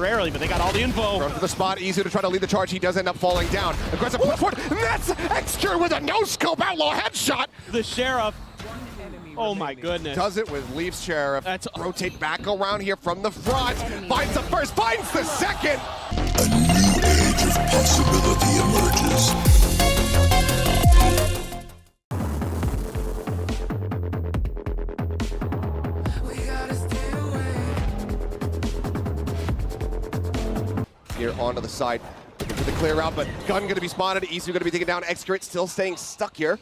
temporarily, but they got all the info. Run for the spot, easy to try to lead the charge. He does end up falling down. Aggressive push forward, and that's Excure with a no-scope outlaw headshot. The Sheriff. Oh my goodness. Does it with Leafs Sheriff. That's rotate back around here from the front. Finds the first, finds the second. A new age of possibility emerges. Here onto the side, looking for the clear out, but Gun gonna be spotted. Easy gonna be taken down. Excurate still staying stuck here.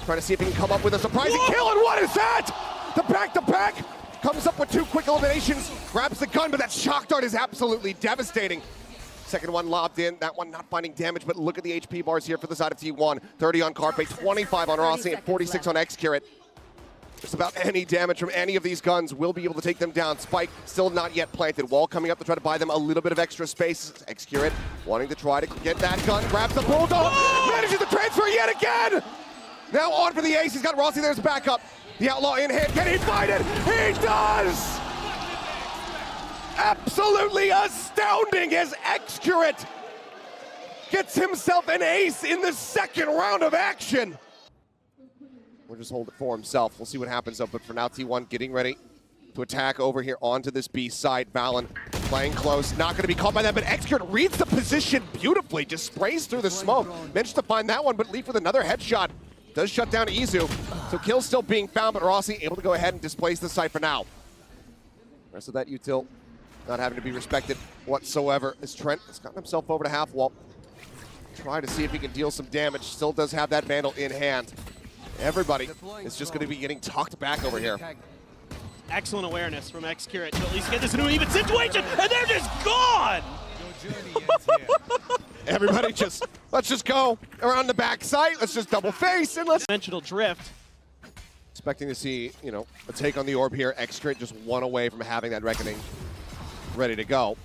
Trying to see if he can come up with a surprising kill, and what is that? The back-to-back comes up with 2 quick eliminations, grabs the gun, but that shock dart is absolutely devastating. Second one lobbed in, that one not finding damage, but look at the HP bars here for the side of T1. 30 on Carpe, 25 on Rossi, and 46 on Excurate. Just about any damage from any of these guns will be able to take them down. Spike still not yet planted. Wall coming up to try to buy them a little bit of extra space. Excurate wanting to try to get that gun, grabs the Bulldog, manages the transfer yet again! Now on for the ace, he's got Rossi, there's backup. The Outlaw in hand, can he find it? He does! Absolutely astounding as Excurate gets himself an ace in the second round of action. We'll just hold it for himself. We'll see what happens though, but for now, T1 getting ready to attack over here onto this B side. Valen playing close, not gonna be caught by that, but Excurate reads the position beautifully, just sprays through the smoke. Managed to find that one, but Leaf with another headshot. Does shut down Izu. So kills still being found, but Rossi able to go ahead and displace the site for now. Rest of that util not having to be respected whatsoever as Trent has gotten himself over to half wall. Try to see if he can deal some damage. Still does have that Vandal in hand. Everybody is just going to be getting talked back over here. Excellent awareness from Excurate to at least get this into an even situation, and they're just gone! Everybody just, let's just go around the back site, let's just double face, and let's... Dimensional drift. Expecting to see, you know, a take on the orb here. Excurate just one away from having that Reckoning ready to go.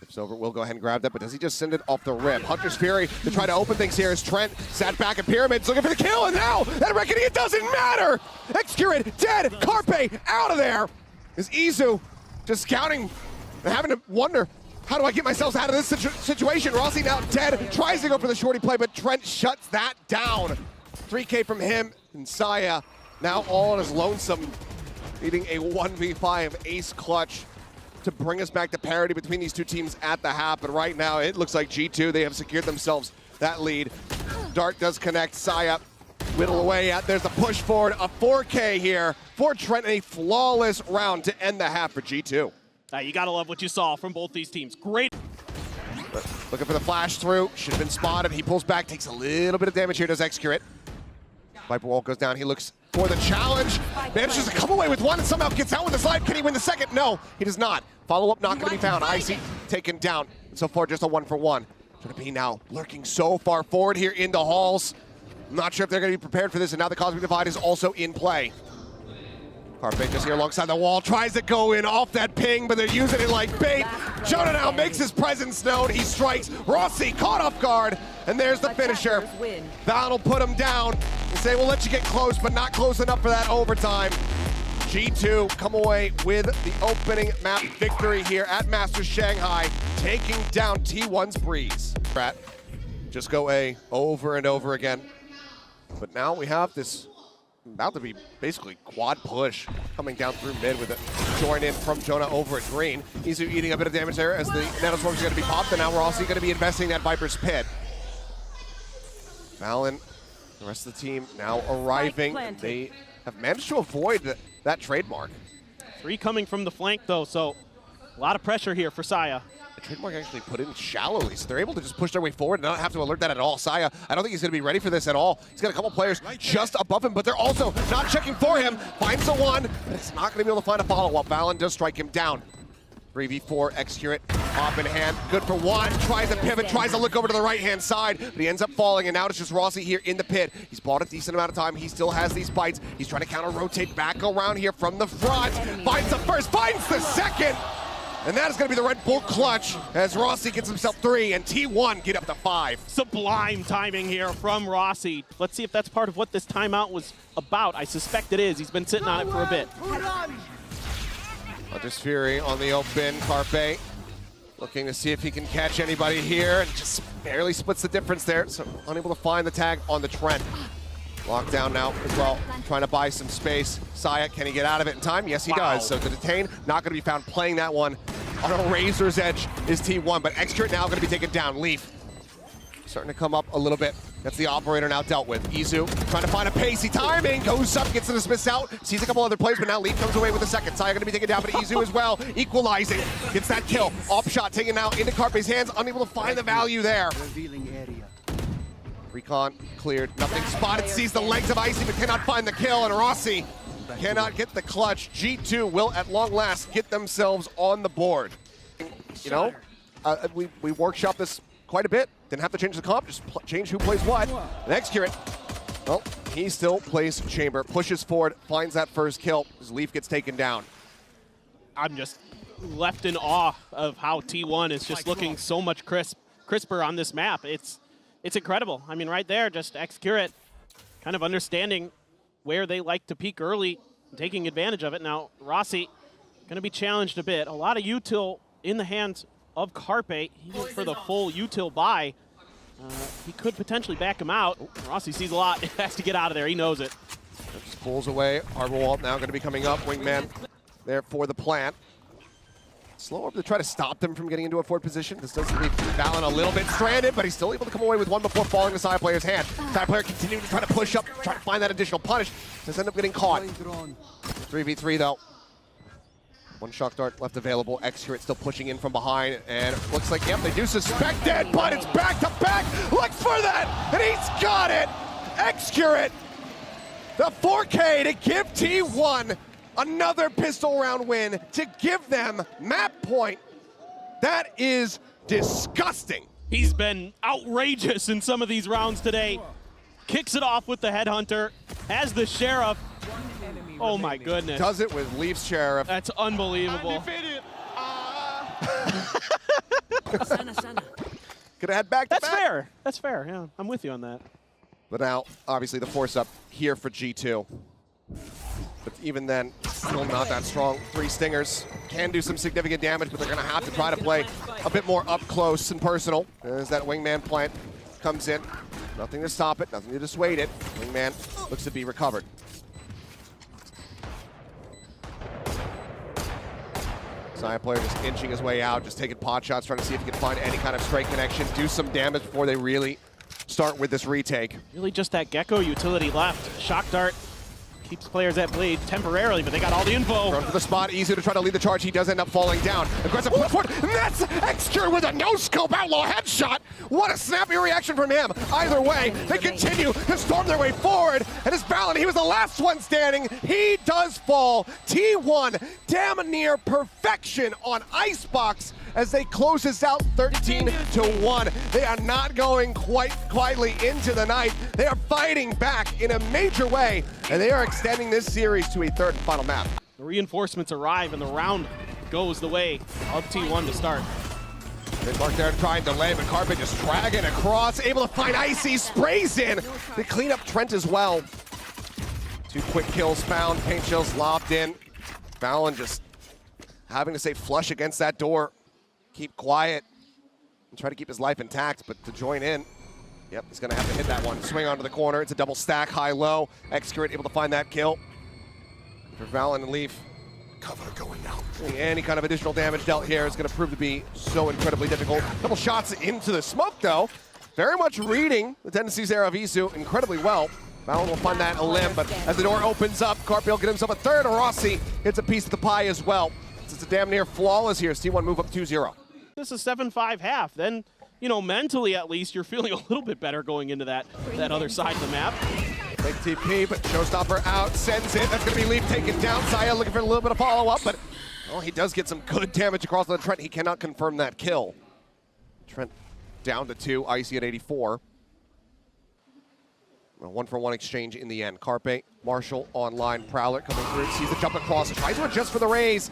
If over, will go ahead and grab that, but does he just send it off the rip? Hunter's Fury to try to open things here as Trent sat back at Pyramids looking for the kill, and now that Reckoning, it doesn't matter! Excurate dead, Carpe out of there! Is Izu just scouting and having to wonder, how do I get myself out of this situation? Rossi now dead, tries to go for the shorty play, but Trent shuts that down. 3K from him, and Saya now all on his lonesome, needing a 1v5 ace clutch to bring us back to parity between these two teams at the half. But right now, it looks like G2, they have secured themselves that lead. Dart does connect, Saya whittle away at, there's the push forward, a 4K here for Trent, a flawless round to end the half for G2. You gotta love what you saw from both these teams. Great. Looking for the flash through, should have been spotted. He pulls back, takes a little bit of damage here, does Excurate. Viper Wall goes down, he looks for the challenge. Manages to come away with one and somehow gets out with the slide. Can he win the second? No, he does not. Follow-up not gonna be found. Icy taken down. So far, just a 1-for-1. Gonna be now lurking so far forward here in the halls. I'm not sure if they're gonna be prepared for this, and now the Cosmic Divide is also in play. Carpe just here alongside the wall, tries to go in off that ping, but they're using it like bait. Jonah now makes his presence known. He strikes. Rossi caught off guard, and there's the finisher. Val will put him down and say, we'll let you get close, but not close enough for that overtime. G2 come away with the opening map victory here at Masters Shanghai, taking down T1's Breeze. Just go A over and over again. But now we have this about to be basically quad push coming down through mid with a join in from Jonah over at green. Izu eating a bit of damage there as the nanoswarms are going to be popped, and now we're also going to be investing that Viper's Pit. Valen, the rest of the team now arriving. They have managed to avoid that trademark. 3 coming from the flank though, so a lot of pressure here for Saya. The trademark actually put in shallowly, so they're able to just push their way forward and not have to alert that at all. Saya, I don't think he's going to be ready for this at all. He's got a couple players just above him, but they're also not checking for him. Finds the one, but it's not going to be able to find a follow-up. Valen does strike him down. 3v4, Excurate, pop in hand, good for one. Tries to pivot, tries to look over to the right-hand side, but he ends up falling, and now it's just Rossi here in the pit. He's bought a decent amount of time. He still has these bites. He's trying to counter-rotate back around here from the front. Finds the first, finds the second! And that is going to be the Red Bull clutch as Rossi gets himself 3 and T1 get up to 5. Sublime timing here from Rossi. Let's see if that's part of what this timeout was about. I suspect it is. He's been sitting on it for a bit. Hunter's Fury on the open. Carpe looking to see if he can catch anybody here, and just barely splits the difference there, so unable to find the tag on the Trent. Locked down now as well, trying to buy some space. Saya, can he get out of it in time? Yes, he does. So the detain, not going to be found playing that one. On a razor's edge is T1, but Xcure now going to be taken down. Leaf starting to come up a little bit. That's the operator now dealt with. Izu trying to find a pacey timing, goes up, gets the dismiss out, sees a couple other players, but now Leaf comes away with a second. Saya going to be taken down, but Izu as well, equalizing, gets that kill. Off shot taken out into Carpe's hands, unable to find the value there. Recon cleared, nothing spotted, sees the legs of Icy, but cannot find the kill, and Rossi cannot get the clutch. G2 will at long last get themselves on the board. You know, we workshopped this quite a bit. Didn't have to change the comp, just change who plays what. And Xcure, well, he still plays Chamber, pushes forward, finds that first kill as Leaf gets taken down. I'm just left in awe of how T1 is just looking so much crisper on this map. It's incredible. I mean, right there, just Xcure kind of understanding where they like to peak early, and taking advantage of it. Now, Rossi going to be challenged a bit. A lot of util in the hands of Carpe. He went for the full util buy. He could potentially back him out. Rossi sees a lot. He has to get out of there. He knows it. Just pulls away. Arbor Wall now going to be coming up. Wingman there for the plant. Slow up to try to stop them from getting into a forward position. This does leave Valen a little bit stranded, but he's still able to come away with one before falling to side player's hand. Side player continuing to try to push up, try to find that additional punish. Does end up getting caught. 3v3 though. One shock dart left available. Xcure still pushing in from behind, and looks like, yep, they do suspect it, but it's back to back. Look for that, and he's got it. Xcure, the 4K to give T1 another pistol round win to give them map point. That is disgusting. He's been outrageous in some of these rounds today. Kicks it off with the Headhunter, has the Sheriff. Oh my goodness. Does it with Leaf's Sheriff. That's unbelievable. Could have had back to back. That's fair. That's fair, yeah. I'm with you on that. But now, obviously, the force up here for G2. But even then, still not that strong. 3 stingers can do some significant damage, but they're going to have to try to play a bit more up close and personal. As that Wingman plant comes in. Nothing to stop it, nothing to dissuade it. Wingman looks to be recovered. Side player just inching his way out, just taking pot shots, trying to see if he can find any kind of straight connection, do some damage before they really start with this retake. Really just that Gecko utility left. Shock Dart keeps players at bleed temporarily, but they got all the info. Run to the spot, easy to try to lead the charge. He does end up falling down. Aggressive push forward, and that's Xcure with a no-scope outlaw headshot. What a snappy reaction from him. Either way, they continue to storm their way forward, and as Valen, he was the last one standing. He does fall. T1 damn near perfection on Icebox as they close this out 13-1. They are not going quite quietly into the night. They are fighting back in a major way, and they are extending this series to a third and final map. The reinforcements arrive, and the round goes the way of T1 to start. Mark there to try and delay, but Carpet just dragging across, able to find Icy, sprays in. They clean up Trent as well. 2 quick kills found, paint chills lobbed in. Valen just having to stay flush against that door. Keep quiet and try to keep his life intact, but to join in, yep, he's gonna have to hit that one. Swing onto the corner, it's a double stack, high-low. Xcure able to find that kill. For Valen and Leaf, Cover going out. any kind of additional damage dealt here is gonna prove to be so incredibly difficult. Couple shots into the smoke though. Very much reading the tendencies there of Isu incredibly well. Valen will find that in a limb, but as the door opens up, Carpe will get himself a third, and Rossi gets a piece of the pie as well. It's a damn near flawless here as T1 move up 2-0. This is 7-5 half. Then, you know, mentally at least, you're feeling a little bit better going into that other side of the map. Big TP, but Showstopper out, sends it. That's going to be Leaf taken down. Saya looking for a little bit of follow-up, but well, he does get some good damage across the Trent. He cannot confirm that kill. Trent down to 2, Icy at 84. A 1-for-1 exchange in the end. Carpe, Marshall online, Prowler coming through, sees the jump across, tries to adjust for the raise.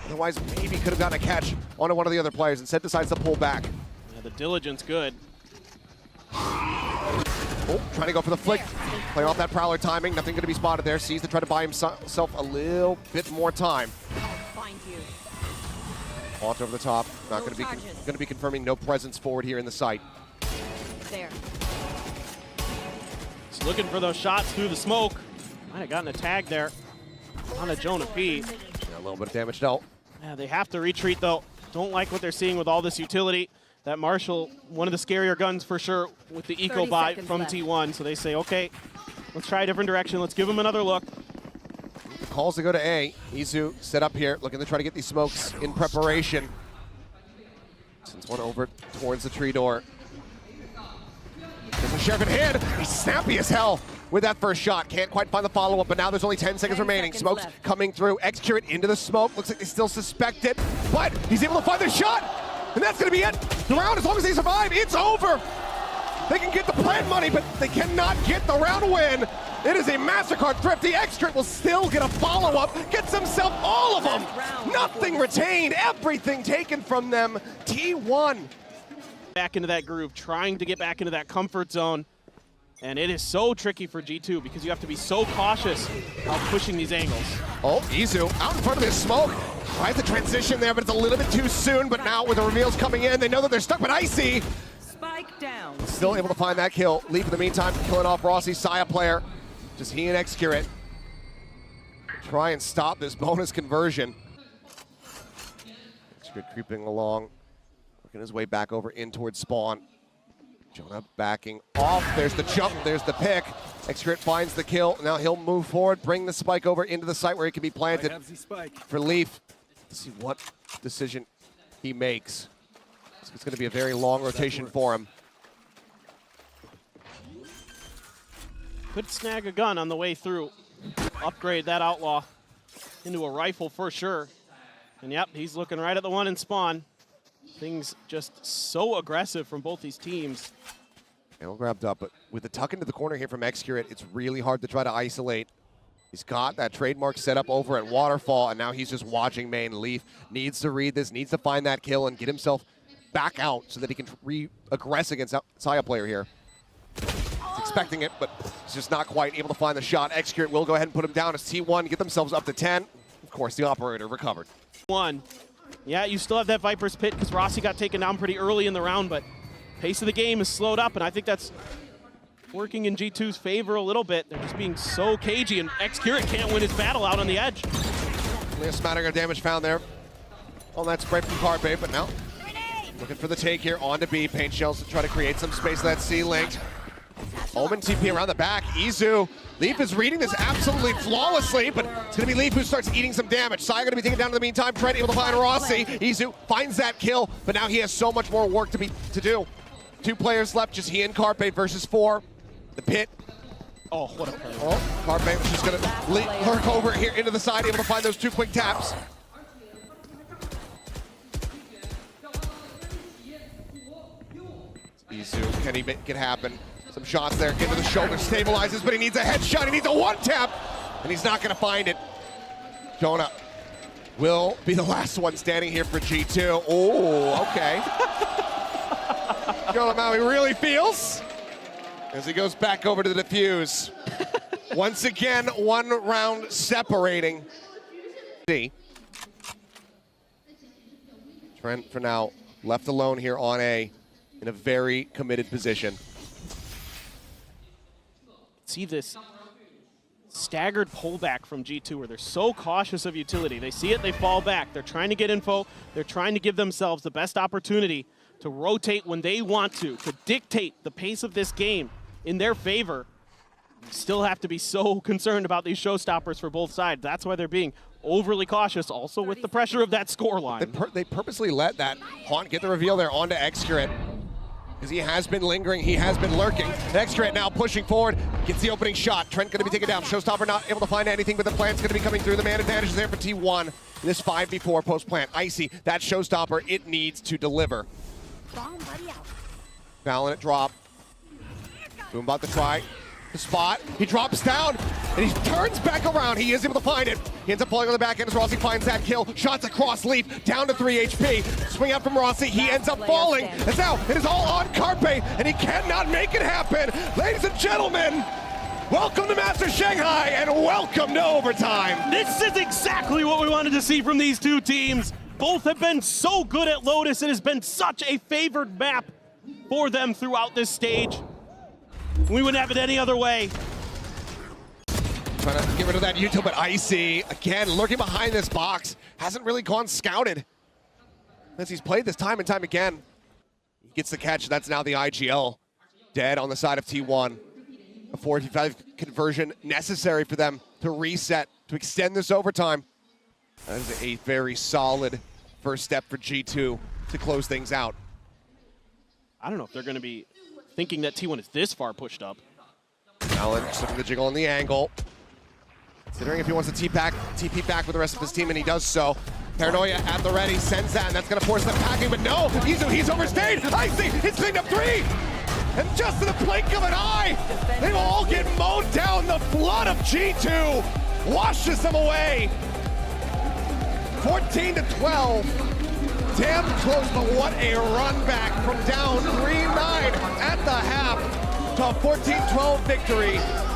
Otherwise, maybe could have gotten a catch onto one of the other players. Instead, decides to pull back. Yeah, the diligence good. Oh, trying to go for the flick. Playing off that Prowler timing. Nothing going to be spotted there. Sees to try to buy himself a little bit more time. find you. Launch over the top. Not going to be confirming no presence forward here in the site. There. He's looking for those shots through the smoke. Might have gotten a tag there on a Jonah P. Yeah, a little bit of damage dealt. Yeah, they have to retreat though. Don't like what they're seeing with all this utility. That Marshall, one of the scarier guns for sure with the eco buy from left. T1. So they say, okay, let's try a different direction. Let's give him another look. Calls to go to A. Izu set up here, looking to try to get these smokes in preparation. Sends one over towards the tree door. There's a sheriff in hand. He's snappy as hell with that first shot. Can't quite find the follow-up, but now there's only 10 seconds remaining. Smokes left. coming through. Execute into the smoke. Looks like they still suspect it, but he's able to find the shot, and that's going to be it. The round, as long as they survive, it's over. They can get the plant money, but they cannot get the round win. It is a MasterCard thrift. The Execute will still get a follow-up. Gets himself all of them. Nothing retained. Everything taken from them. T1. Back into that groove, trying to get back into that comfort zone. And it is so tricky for G2 because you have to be so cautious of pushing these angles. Oh, Izu out in front of his smoke. Tries to transition there, but it's a little bit too soon. But now with the reveals coming in, they know that they're stuck, but Icy Spike down. still able to find that kill. Leap in the meantime, killing off Rossi's Saya player. Just he and Execute try and stop this bonus conversion. Execute creeping along, working his way back over in towards spawn. Jonah backing off. There's the jump, there's the pick. Execute finds the kill. Now he'll move forward, bring the spike over into the site where it can be planted for Leaf. To see what decision he makes. So it's going to be a very long rotation for him. Could snag a gun on the way through. Upgrade that Outlaw into a rifle for sure. And yep, he's looking right at the one in spawn. Things just so aggressive from both these teams. All grabbed up, but with the tuck into the corner here from Execute, it's really hard to try to isolate. He's got that trademark set up over at Waterfall, and now he's just watching main. Leaf needs to read this, needs to find that kill and get himself back out so that he can re-aggress against Saya player here. He's expecting it, but he's just not quite able to find the shot. Execute will go ahead and put him down as T1 get themselves up to 10. Of course, the operator recovered. One. Yeah, you still have that Viper's Pit because Rossi got taken down pretty early in the round, but pace of the game is slowed up, and I think that's working in G2's favor a little bit. They're just being so cagey, and Execute can't win his battle out on the edge. Only a smattering of damage found there on that spray from Carpe, but now looking for the take here onto B. Paint shells to try to create some space of that C-link. Omen TP around the back. Izu. Leaf is reading this absolutely flawlessly, but it's going to be Leaf who starts eating some damage. Saya going to be taken down in the meantime. Trent able to find Rossi. Izu finds that kill, but now he has so much more work to do. 2 players left, just he and Carpe versus 4. The pit. Oh, what a play. Oh, Carpe is just going to lurk over here into the side, able to find those 2 quick taps. Izu, can he make it happen? Some shots there, into the shoulder, stabilizes, but he needs a headshot, he needs a one-tap, and he's not gonna find it. Jonah will be the last one standing here for G2. Oh, okay. Jonah Maui really feels as he goes back over to the defuse. Once again, 1 round separating. Trent, for now, left alone here on A in a very committed position. See this staggered pullback from G2 where they're so cautious of utility. They see it, they fall back. They're trying to get info. They're trying to give themselves the best opportunity to rotate when they want to dictate the pace of this game in their favor. Still have to be so concerned about these showstoppers for both sides. That's why they're being overly cautious, also with the pressure of that scoreline. They purposely let that Haunt get the reveal there onto Execute. Because he has been lingering, he has been lurking. Execute now pushing forward, gets the opening shot. Trent going to be taken down. Showstopper not able to find anything, but the plant's going to be coming through. The man advantage is there for T1 in this 5v4 post-plant. Icy, that Showstopper, it needs to deliver. Valorant drop. Boom about to try the spot. He drops down, and he turns back around. He is able to find it. He ends up pulling on the back end as Rossi finds that kill. Shots across Leaf, down to 3 HP. Swing out from Rossi, he ends up falling. And now it is all on Carpe, and he cannot make it happen. Ladies and gentlemen, Welcome to Masters Shanghai, and welcome to overtime. This is exactly what we wanted to see from these two teams. Both have been so good at Lotus. It has been such a favored map for them throughout this stage. We wouldn't have it any other way. Trying to get rid of that util, but Icy, again, lurking behind this box, hasn't really gone scouted. As he's played this time and time again. He gets the catch, that's now the IGL. Dead on the side of T1. A 45 conversion necessary for them to reset, to extend this overtime. That is a very solid first step for G2 to close things out. I don't know if they're going to be thinking that T1 is this far pushed up. Allen just looking to jiggle on the angle. Considering if he wants to TP back with the rest of his team, and he does so. Paranoia at the ready, sends that, and that's going to force them packing, but no, he's overstayed. Icy, it's cleaned up 3! And just in the blink of an eye, they will all get mowed down. The flood of G2 washes them away. 14 to 12. Damn close, but what a run back from down 3-9 at the half to a 14-12 victory.